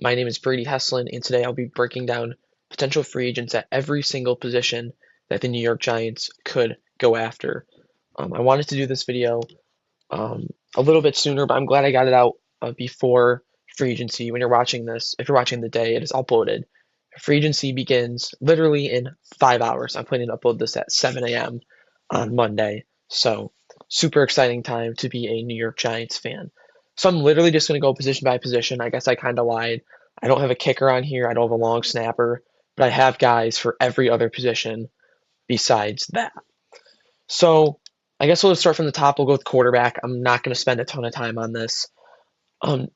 My name is Brady Heslin, and today I'll be breaking down potential free agents at every single position that the New York Giants could go after. I wanted to do this video a little bit sooner, but I'm glad I got it out before free agency. When you're watching this, if you're watching the day it is uploaded, free agency begins literally in 5 hours. I'm planning to upload this at 7 a.m. on Monday, so super exciting time to be a New York Giants fan. So I'm literally just going to go position by position. I guess I kind of lied. I don't have a kicker on here. I don't have a long snapper, but I have guys for every other position besides that. So I guess we'll start from the top. We'll go with quarterback. I'm not going to spend a ton of time on this. Um,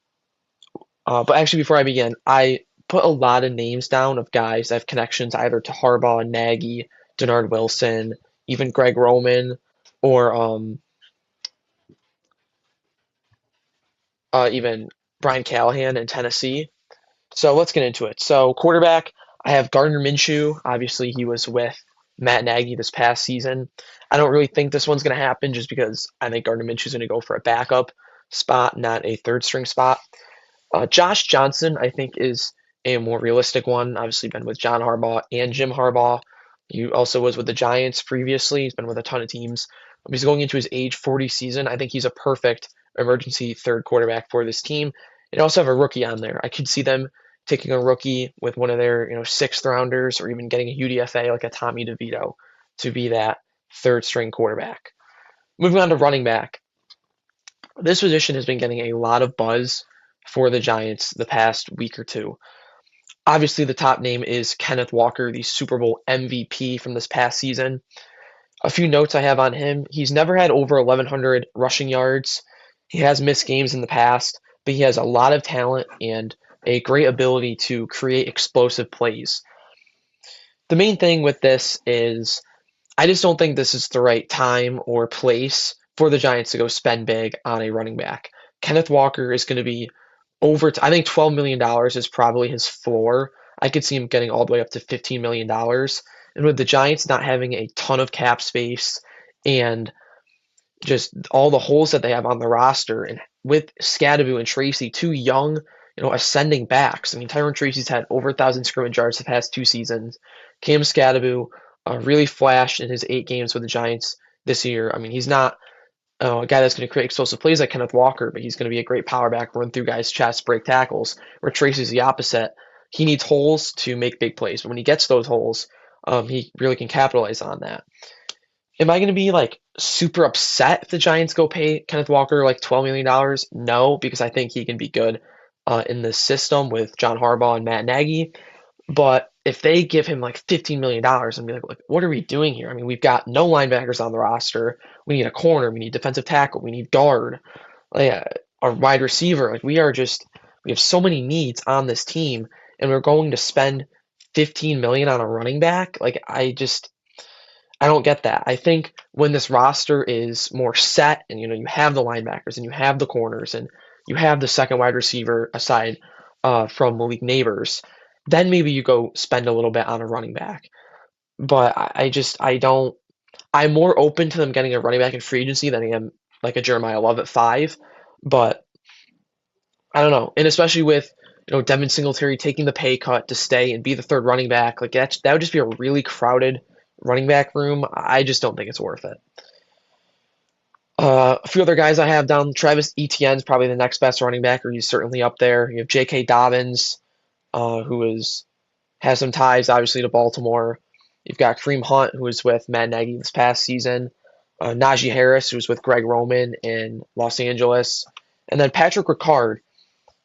but actually, before I begin, I put a lot of names down of guys that have connections either to Harbaugh, Nagy, Denard Wilson, even Greg Roman, or even Brian Callahan in Tennessee. So let's get into it. So quarterback, I have Gardner Minshew. Obviously, he was with Matt Nagy this past season. I don't really think this one's going to happen just because I think Gardner Minshew's going to go for a backup spot, not a third string spot. Josh Johnson, I think, is a more realistic one. Obviously, been with John Harbaugh and Jim Harbaugh. He also was with the Giants previously. He's been with a ton of teams. He's going into his age 40 season. I think he's a perfect emergency third quarterback for this team. And also have a rookie on there. I could see them taking a rookie with one of their sixth rounders or even getting a UDFA like a Tommy DeVito to be that third string quarterback. Moving on to running back. This position has been getting a lot of buzz for the Giants the past week or two. Obviously, the top name is Kenneth Walker, the Super Bowl MVP from this past season. A few notes I have on him. He's never had over 1,100 rushing yards. He has missed games in the past, but he has a lot of talent and a great ability to create explosive plays. The main thing with this is I just don't think this is the right time or place for the Giants to go spend big on a running back. Kenneth Walker is going to be I think $12 million is probably his floor. I could see him getting all the way up to $15 million. And with the Giants not having a ton of cap space and just all the holes that they have on the roster, and with Scadaboo and Tracy, two young, ascending backs. I mean, Tyron Tracy's had over 1,000 scrimmage yards the past 2 seasons. Cam Scadaboo really flashed in his 8 games with the Giants this year. I mean, he's not a guy that's going to create explosive plays like Kenneth Walker, but he's going to be a great power back, run through guys' chests, break tackles. Where Tracy's the opposite. He needs holes to make big plays, but when he gets those holes, he really can capitalize on that. Am I going to be like super upset if the Giants go pay Kenneth Walker like $12 million? No, because I think he can be good in this system with John Harbaugh and Matt Nagy. But if they give him like $15 million, I'm like, what are we doing here? I mean, we've got no linebackers on the roster. We need a corner. We need defensive tackle. We need guard. Like, a wide receiver. We have so many needs on this team, and we're going to spend 15 million on a running back. I don't get that. I think when this roster is more set, and you have the linebackers and you have the corners and you have the second wide receiver aside from Malik Neighbors, then maybe you go spend a little bit on a running back. But I don't. I'm more open to them getting a running back in free agency than I am like a Jeremiah Love at 5. But I don't know, and especially with Devin Singletary taking the pay cut to stay and be the third running back, like that would just be a really crowded running back room. I just don't think it's worth it. A few other guys I have down. Travis Etienne is probably the next best running back, or he's certainly up there. You have J.K. Dobbins, who has some ties, obviously, to Baltimore. You've got Kareem Hunt, who was with Matt Nagy this past season. Najee Harris, who was with Greg Roman in Los Angeles. And then Patrick Ricard.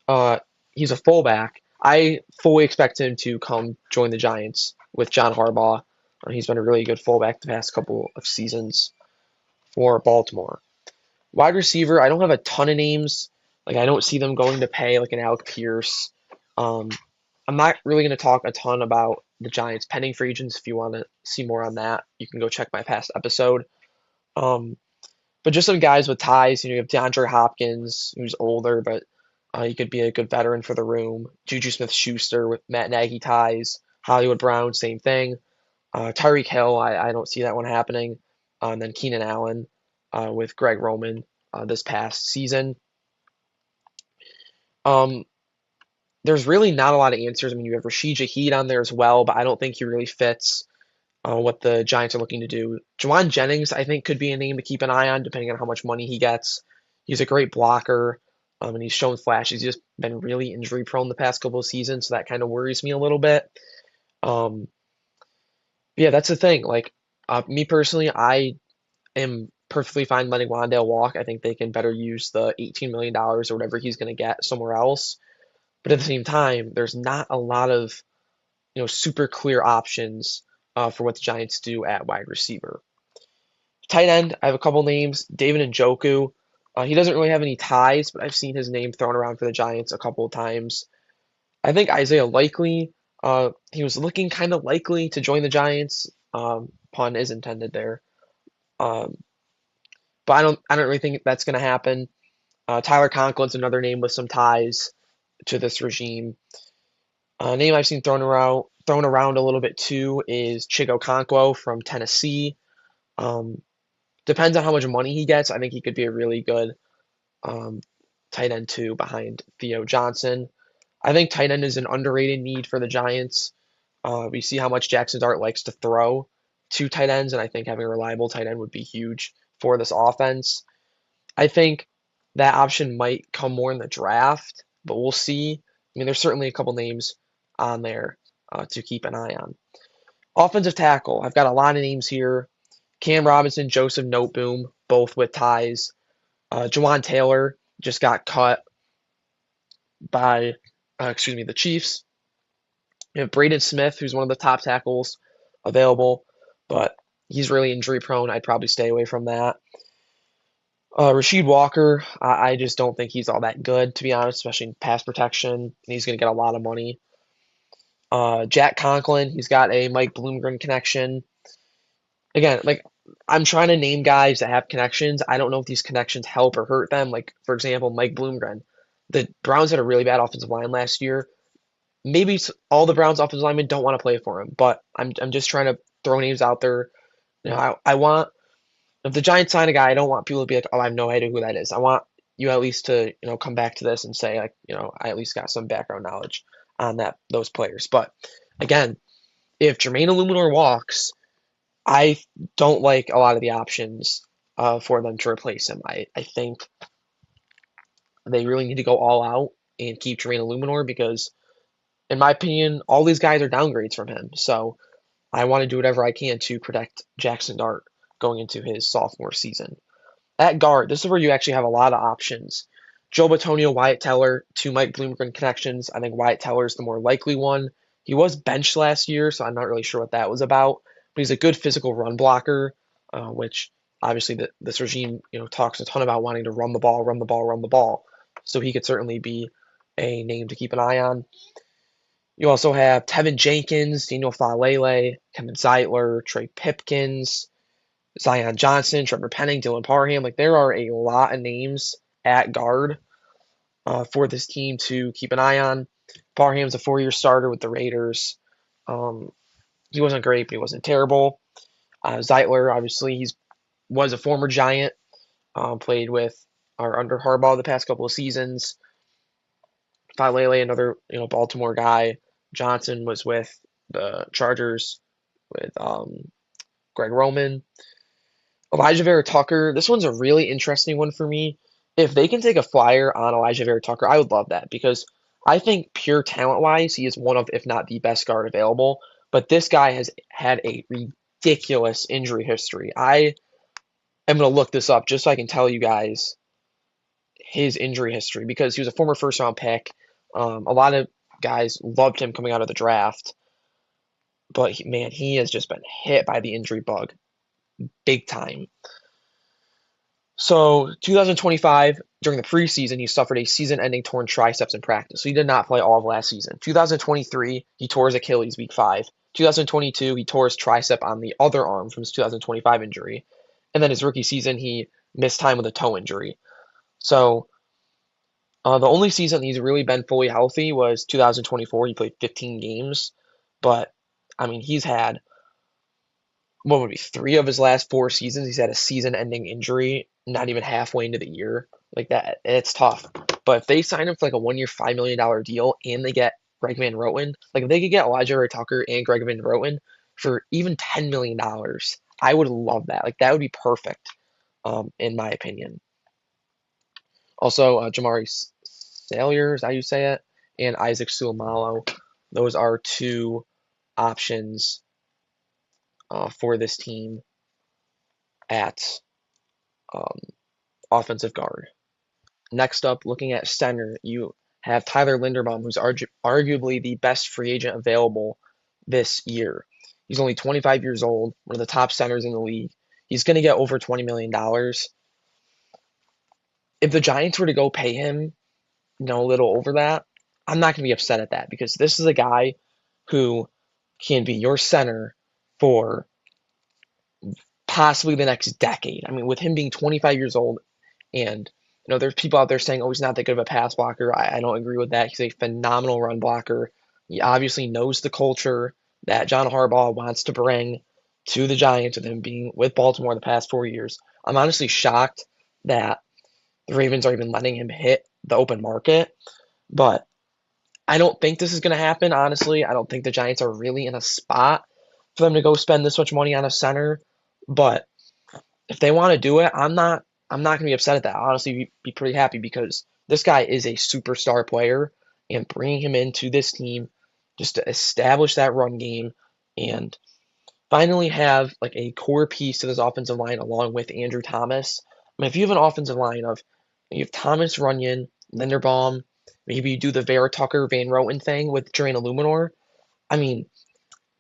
Uh, he's a fullback. I fully expect him to come join the Giants with John Harbaugh. He's been a really good fullback the past couple of seasons for Baltimore. Wide receiver, I don't have a ton of names. Like, I don't see them going to pay like an Alec Pierce. Um, I'm not really going to talk a ton about the Giants pending free agents. If you want to see more on that, you can go check my past episode. Um, but just some guys with ties. You have DeAndre Hopkins, who's older, but he could be a good veteran for the room. Juju Smith-Schuster with Matt Nagy ties. Hollywood Brown, same thing. Tyreek Hill, I don't see that one happening. And then Keenan Allen with Greg Roman this past season. Um, there's really not a lot of answers. I mean, you have Rashid Shaheed on there as well, but I don't think he really fits what the Giants are looking to do. Jawan Jennings, I think, could be a name to keep an eye on, depending on how much money he gets. He's a great blocker, and he's shown flashes. He's just been really injury prone the past couple of seasons, so that kind of worries me a little bit. Um, yeah, that's the thing. Like, me personally, I am perfectly fine letting Wandale walk. I think they can better use the $18 million or whatever he's going to get somewhere else. But at the same time, there's not a lot of super clear options for what the Giants do at wide receiver. Tight end, I have a couple names. David Njoku. He doesn't really have any ties, but I've seen his name thrown around for the Giants a couple of times. I think Isaiah Likely, he was looking kind of likely to join the Giants. Pun is intended there. Um, but I don't really think that's going to happen. Tyler Conklin's another name with some ties to this regime. A name I've seen thrown around a little bit too is Chigo Okonkwo from Tennessee. Um, Depends on how much money he gets. I think he could be a really good um, tight end too behind Theo Johnson. I think tight end is an underrated need for the Giants. We see how much Jackson Dart likes to throw to tight ends, and I think having a reliable tight end would be huge for this offense. I think that option might come more in the draft, but we'll see. I mean, there's certainly a couple names on there to keep an eye on. Offensive tackle, I've got a lot of names here. Cam Robinson, Joseph Noteboom, both with ties. Jawan Taylor just got cut by, the Chiefs. You have Braden Smith, who's one of the top tackles available, but he's really injury prone. I'd probably stay away from that. Rasheed Walker, I just don't think he's all that good, to be honest, especially in pass protection. And he's going to get a lot of money. Jack Conklin, he's got a Mike Bloomgren connection. Again, like I'm trying to name guys that have connections. I don't know if these connections help or hurt them. Like, for example, Mike Bloomgren. The Browns had a really bad offensive line last year. Maybe all the Browns offensive linemen don't want to play for him, but I'm just trying to throw names out there. I want if the Giants sign a guy, I don't want people to be like, oh, I have no idea who that is. I want you at least to come back to this and say like I at least got some background knowledge on those players. But again, if Jermaine Illuminor walks, I don't like a lot of the options for them to replace him. I think they really need to go all out and keep Jermaine Illuminor because, in my opinion, all these guys are downgrades from him. So I want to do whatever I can to protect Jackson Dart going into his sophomore season. At guard, this is where you actually have a lot of options. Joe Batonio, Wyatt Teller, two Mike Bloomgren connections. I think Wyatt Teller is the more likely one. He was benched last year, so I'm not really sure what that was about. But he's a good physical run blocker, which obviously this regime talks a ton about wanting to run the ball, run the ball, run the ball. So he could certainly be a name to keep an eye on. You also have Tevin Jenkins, Daniel Falele, Kevin Zeitler, Trey Pipkins, Zion Johnson, Trevor Penning, Dylan Parham. Like there are a lot of names at guard for this team to keep an eye on. Parham's a 4-year starter with the Raiders. He wasn't great, but he wasn't terrible. Zeitler, obviously, was a former Giant, played with or under Harbaugh the past couple of seasons. Falele, another Baltimore guy. Johnson was with the Chargers with Greg Roman. Elijah Vera Tucker, this one's a really interesting one for me. If they can take a flyer on Elijah Vera Tucker, I would love that because I think pure talent wise, he is one of, if not the best guard available. But this guy has had a ridiculous injury history. I am going to look this up just so I can tell you guys his injury history because he was a former first round pick. A lot of guys loved him coming out of the draft. But man, he has just been hit by the injury bug big time. So 2025, during the preseason, he suffered a season-ending torn triceps in practice. So he did not play all of last season. 2023, he tore his Achilles week 5. 2022, he tore his tricep on the other arm from his 2025 injury. And then his rookie season, he missed time with a toe injury. So the only season he's really been fully healthy was 2024. He played 15 games. But, I mean, he's had, what would be 3 of his last 4 seasons, he's had a season-ending injury, not even halfway into the year. Like that, it's tough. But if they sign him for like a 1 year, $5 million deal and they get Greg Van Roten, like if they could get Elijah Ray Tucker and Greg Van Roten for even $10 million, I would love that. Like that would be perfect, in my opinion. Also, Jamari Salyer, is that how you say it? And Isaac Suamalo. Those are two options for this team at um, offensive guard. Next up, looking at center, you have Tyler Linderbaum, who's arguably the best free agent available this year. He's only 25 years old, one of the top centers in the league. He's going to get over $20 million. If the Giants were to go pay him, a little over that, I'm not going to be upset at that because this is a guy who can be your center for possibly the next decade. I mean, with him being 25 years old, and there's people out there saying, "Oh, he's not that good of a pass blocker." I don't agree with that. He's a phenomenal run blocker. He obviously knows the culture that John Harbaugh wants to bring to the Giants with him being with Baltimore the past 4 years. I'm honestly shocked that the Ravens are even letting him hit the open market, but I don't think this is going to happen, honestly. I don't think the Giants are really in a spot for them to go spend this much money on a center, but if they want to do it, I'm not gonna be upset at that. I'll honestly be pretty happy because this guy is a superstar player, and bringing him into this team just to establish that run game and finally have like a core piece to this offensive line along with Andrew Thomas. I mean, if you have an offensive line of you have Thomas Runyon, Linderbaum, maybe you do the Vera Tucker Van Roten thing with Drain Illuminor. I mean,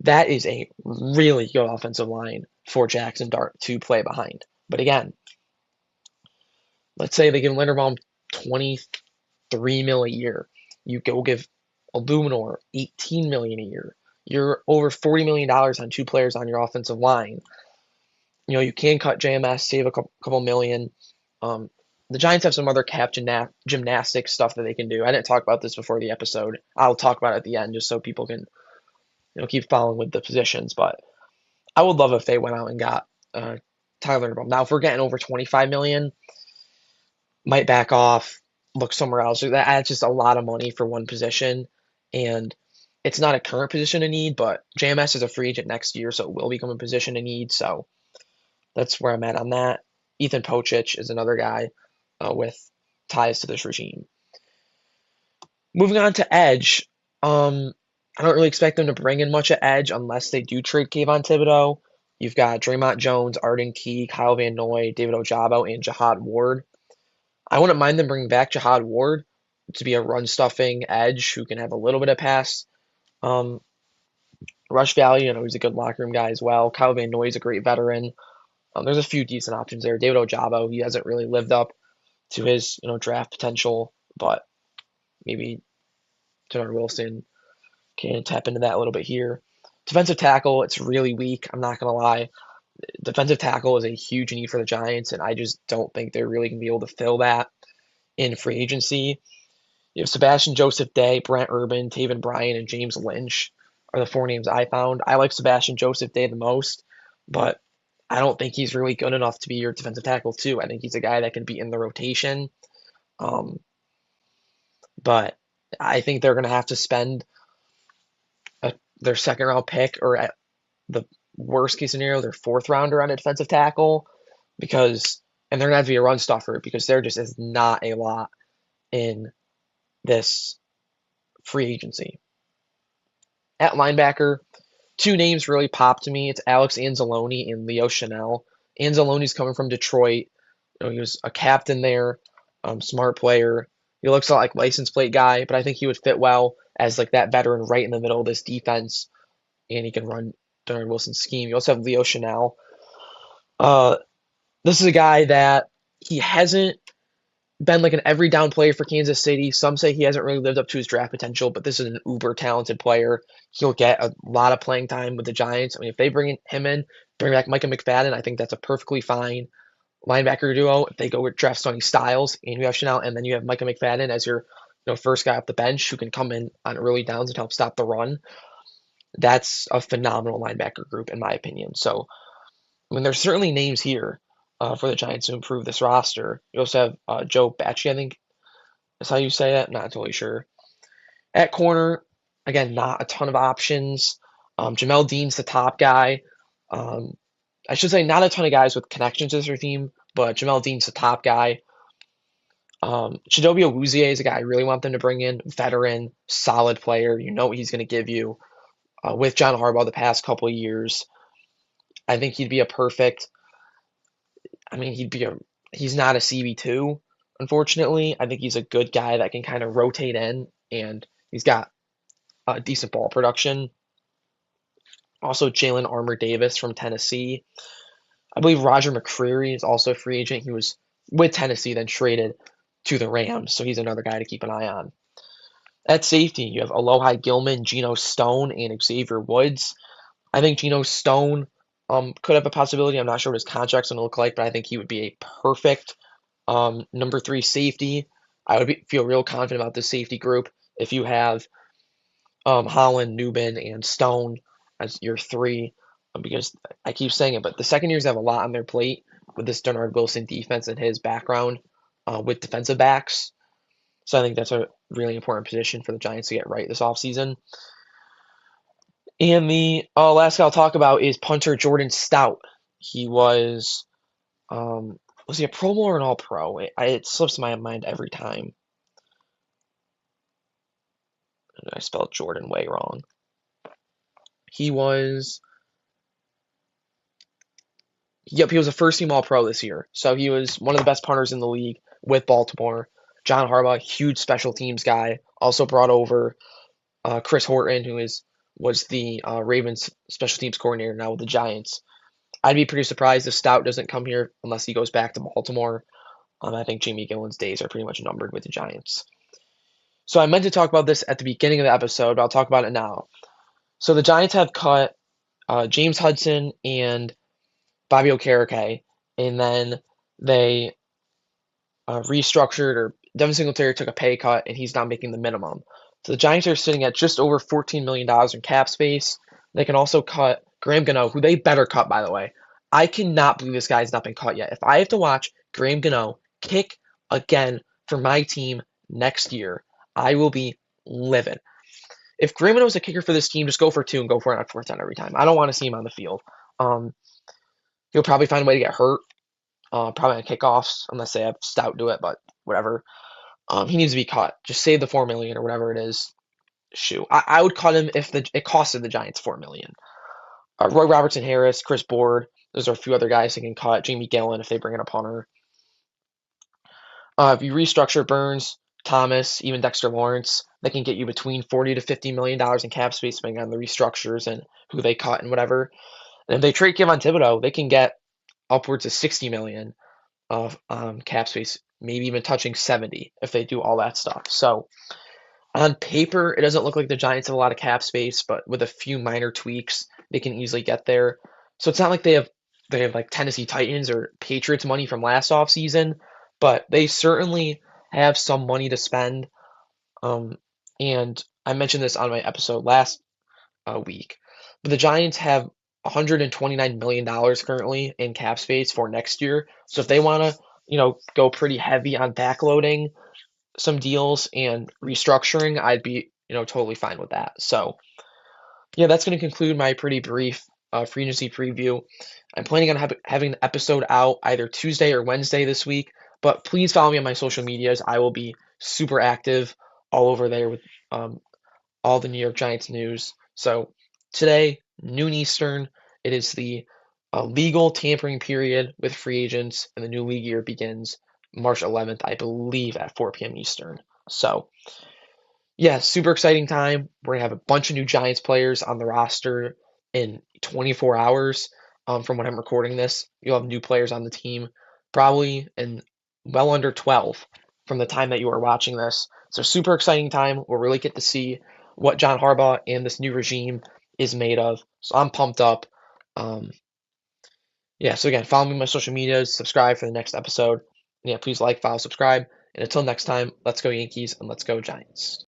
that is a really good offensive line for Jackson Dart to play behind. But again, let's say they give Linderbaum 23 mil a year. You go give Illuminor 18 million a year. You're over $40 million on two players on your offensive line. You can cut JMS, save a couple million. Um, the Giants have some other cap gymnastics stuff that they can do. I didn't talk about this before the episode. I'll talk about it at the end just so people can keep following with the positions. But I would love if they went out and got Tyler Linderbaum. Now, if we're getting over 25 million, might back off, look somewhere else. That's just a lot of money for one position, and it's not a current position of need, but JMS is a free agent next year, so it will become a position of need. So that's where I'm at on that. Ethan Pocic is another guy with ties to this regime. Moving on to edge, I don't really expect them to bring in much at edge unless they do trade Kayvon Thibodeau. You've got Draymond Jones, Arden Key, Kyle Van Noy, David Ojabo, and Jahad Ward. I wouldn't mind them bringing back Jahad Ward to be a run-stuffing edge who can have a little bit of pass rush value. He's a good locker room guy as well. Kyle Van Noy is a great veteran. There's a few decent options there. David Ojabo, he hasn't really lived up to his draft potential, but maybe Tanner Wilson can tap into that a little bit here. Defensive tackle, it's really weak. I'm not going to lie. Defensive tackle is a huge need for the Giants, and I just don't think they're really going to be able to fill that in free agency. You have Sebastian Joseph Day, Brent Urban, Taven Bryan, and James Lynch are the four names I found. I like Sebastian Joseph Day the most, but I don't think he's really good enough to be your defensive tackle too. I think he's a guy that can be in the rotation. But I think they're going to have to spend their second round pick, or at the worst case scenario, their fourth rounder on a defensive tackle, and they're going to have to be a run stuffer because there just is not a lot in this free agency. At linebacker, two names really pop to me. It's Alex Anzalone and Leo Chanel. Anzalone's coming from Detroit. He was a captain there, smart player. He looks a lot like license plate guy, but I think he would fit well as like that veteran right in the middle of this defense, and he can run Darren Wilson's scheme. You also have Leo Chanel. This is a guy that he hasn't been like an every down player for Kansas City. Some say he hasn't really lived up to his draft potential, but this is an uber talented player. He'll get a lot of playing time with the Giants. I mean, if they bring him in, bring back Micah McFadden, I think that's a perfectly fine linebacker duo. If they go with draft Sonny Styles and you have Chanel, and then you have Micah McFadden as your first guy off the bench who can come in on early downs and help stop the run, that's a phenomenal linebacker group in my opinion. So, I mean, there's certainly names here for the Giants to improve this roster. You also have Joe Bachie, I think Is how you say it? Not totally sure. At corner, again, not a ton of options. Jamel Dean's the top guy. Um, I should say not a ton of guys with connections to their team, but Jamel Dean's the top guy. Chidobe Awuzie is a guy I really want them to bring in. Veteran, solid player. You know what he's going to give you. With John Harbaugh the past couple of years, I think he'd be a perfect. I mean, he's not a CB2, unfortunately. I think he's a good guy that can kind of rotate in, and he's got decent ball production. Also, Jalen Armour Davis from Tennessee. I believe Roger McCreary is also a free agent. He was with Tennessee, then traded to the Rams, so he's another guy to keep an eye on. At safety, you have Alohi Gilman, Geno Stone, and Xavier Woods. I think Geno Stone could have a possibility. I'm not sure what his contract's going to look like, but I think he would be a perfect number three safety. I would feel real confident about this safety group if you have Holland, Newman, and Stone as your three, because I keep saying it, but the second years have a lot on their plate with this Denard Wilson defense and his background with defensive backs. So I think that's a really important position for the Giants to get right this offseason. And the last guy I'll talk about is punter Jordan Stout. He was he a Pro Bowl or an All Pro? It slips my mind every time. I spelled Jordan way wrong. He was, yep, he was a first team All Pro this year. So he was one of the best punters in the league with Baltimore. John Harbaugh, huge special teams guy, also brought over Chris Horton, was the Ravens special teams coordinator now with the Giants. I'd be pretty surprised if Stout doesn't come here unless he goes back to Baltimore. I think Jamie Gillen's days are pretty much numbered with the Giants. So I meant to talk about this at the beginning of the episode, but I'll talk about it now. So the Giants have cut James Hudson and Bobby Okereke, and then they restructured, or Devin Singletary took a pay cut, and he's not making the minimum. So the Giants are sitting at just over $14 million in cap space. They can also cut Graham Gano, who they better cut, by the way. I cannot believe this guy's not been cut yet. If I have to watch Graham Gano kick again for my team next year, I will be livid. If Graham Gano is a kicker for this team, just go for two and go for it on fourth down every time. I don't want to see him on the field. He'll probably find a way to get hurt, probably on kickoffs, unless they have Stout do it, but whatever. He needs to be cut. Just save the $4 million or whatever it is. Shoot, I would cut him if it costed the Giants $4 million. Roy Robertson Harris, Chris Board, those are a few other guys they can cut. Jamie Gillen if they bring in a punter. If you restructure Burns, Thomas, even Dexter Lawrence, they can get you between $40 to $50 million in cap space depending on the restructures and who they cut and whatever. And if they trade Kevon Thibodeau, they can get upwards of $60 million of cap space, maybe even touching 70 if they do all that stuff. So on paper, it doesn't look like the Giants have a lot of cap space, but with a few minor tweaks, they can easily get there. So it's not like they have like Tennessee Titans or Patriots money from last offseason, but they certainly have some money to spend. And I mentioned this on my episode last week, but the Giants have $129 million currently in cap space for next year. So if they want to, go pretty heavy on backloading some deals and restructuring, I'd be, totally fine with that. So yeah, that's going to conclude my pretty brief free agency preview. I'm planning on having an episode out either Tuesday or Wednesday this week, but please follow me on my social medias. I will be super active all over there with all the New York Giants news. So today, noon Eastern, it is the legal tampering period with free agents, and the new league year begins March 11th, I believe, at 4 p.m. Eastern. So, yeah, super exciting time. We're going to have a bunch of new Giants players on the roster in 24 hours from when I'm recording this. You'll have new players on the team probably in well under 12 from the time that you are watching this. So, super exciting time. We'll really get to see what John Harbaugh and this new regime is made of. So, I'm pumped up. Yeah, so again, follow me on my social medias, subscribe for the next episode. And yeah, please like, follow, subscribe. And until next time, let's go Yankees and let's go Giants.